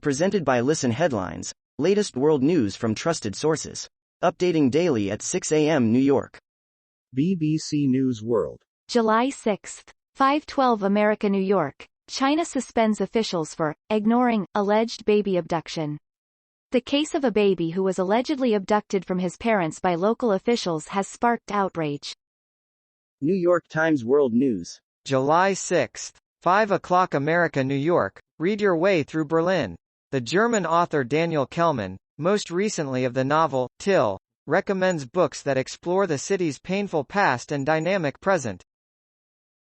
Presented by Listen Headlines, latest world news from trusted sources. Updating daily at 6 a.m. New York. BBC News World. July 6, 5:12 America, New York. China suspends officials for ignoring alleged baby abduction. The case of a baby who was allegedly abducted from his parents by local officials has sparked outrage. New York Times World News. July 6, 5 o'clock America, New York. Read your way through Berlin. The German author Daniel Kehlmann, most recently of the novel, Till, recommends books that explore the city's painful past and dynamic present.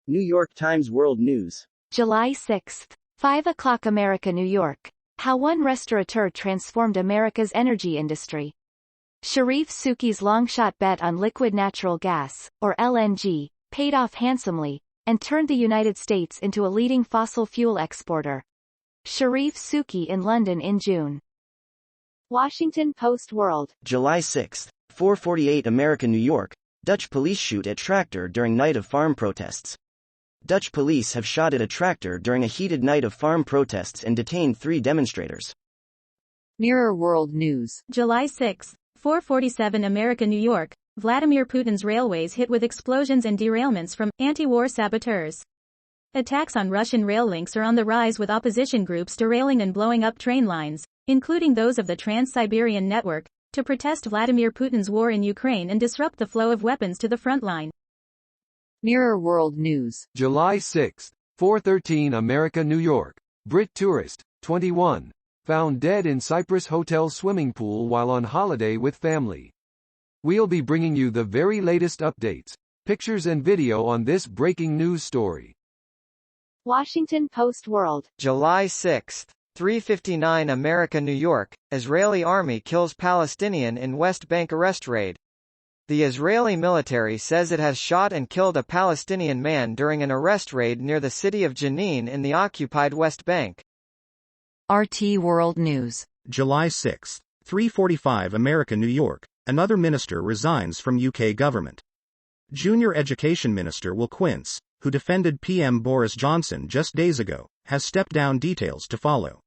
New York Times World News. July 6, 5 o'clock America, New York. How one restaurateur transformed America's energy industry. Sharif Suki's long-shot bet on liquid natural gas, or LNG, paid off handsomely, and turned the United States into a leading fossil fuel exporter. Sharif Suki in London in June. Washington Post World. July 6, 4:48 America, New York. Dutch police shoot at tractor during night of farm protests. Dutch police have shot at a tractor during a heated night of farm protests and detained 3 demonstrators. Mirror World News. July 6, 4:47 America, New York. Vladimir Putin's railways hit with explosions and derailments from anti-war saboteurs. Attacks on Russian rail links are on the rise, with opposition groups derailing and blowing up train lines, including those of the Trans-Siberian Network, to protest Vladimir Putin's war in Ukraine and disrupt the flow of weapons to the front line. Mirror World News. July 6, 4:13 America, New York. Brit tourist, 21, found dead in Cyprus hotel swimming pool while on holiday with family. We'll be bringing you the very latest updates, pictures and video on this breaking news story. Washington Post World. July 6, 3:59 America, New York. Israeli army kills Palestinian in West Bank arrest raid. The Israeli military says it has shot and killed a Palestinian man during an arrest raid near the city of Jenin in the occupied West Bank. RT World News. July 6, 3:45 America, New York. Another minister resigns from UK government. Junior Education Minister Will Quince, who defended PM Boris Johnson just days ago, has stepped down. Details to follow.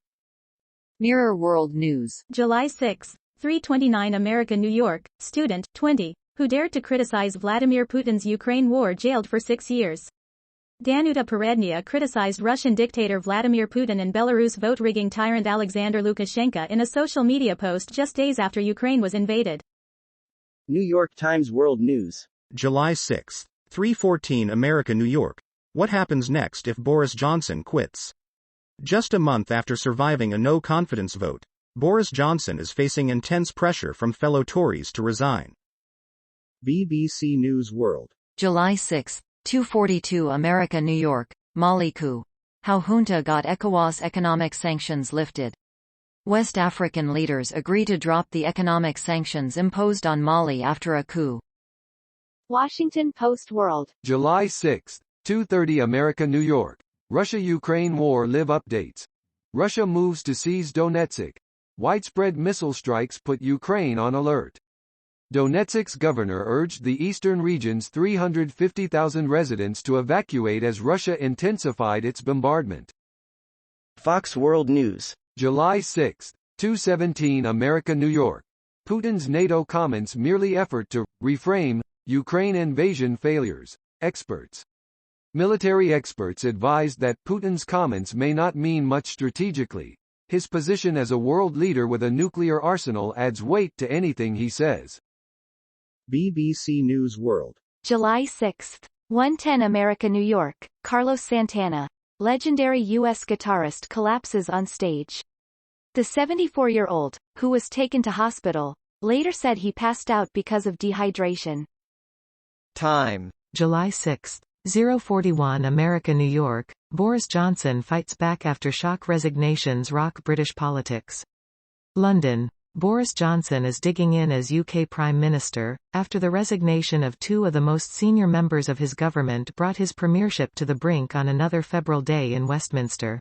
Mirror World News. July 6, 3:29 America, New York. Student, 20, who dared to criticize Vladimir Putin's Ukraine war, jailed for 6 years. Danuta Perednia criticized Russian dictator Vladimir Putin and Belarus vote-rigging tyrant Alexander Lukashenko in a social media post just days after Ukraine was invaded. New York Times World News. July 6, 3:14 America, New York. What happens next if Boris Johnson quits? Just a month after surviving a no-confidence vote, Boris Johnson is facing intense pressure from fellow Tories to resign. BBC News World. July 6, 2:42 America, New York. Mali coup. How junta got ECOWAS economic sanctions lifted. West African leaders agree to drop the economic sanctions imposed on Mali after a coup. Washington Post World. July 6, 2:30 America, New York. Russia-Ukraine war live updates. Russia moves to seize Donetsk. Widespread missile strikes put Ukraine on alert. Donetsk's governor urged the eastern region's 350,000 residents to evacuate as Russia intensified its bombardment. Fox World News. July 6, 2:17 America, New York. Putin's NATO comments merely effort to reframe Ukraine invasion failures. Experts. Military experts advised that Putin's comments may not mean much strategically. His position as a world leader with a nuclear arsenal adds weight to anything he says. BBC News World. July 6, 1:10 America, New York. Carlos Santana, legendary U.S. guitarist, collapses on stage. The 74-year-old, who was taken to hospital, later said he passed out because of dehydration. Time. July 6, 0:41 America, New York. Boris Johnson fights back after shock resignations rock British politics. London. Boris Johnson is digging in as UK Prime Minister, after the resignation of 2 of the most senior members of his government brought his premiership to the brink on another febrile day in Westminster.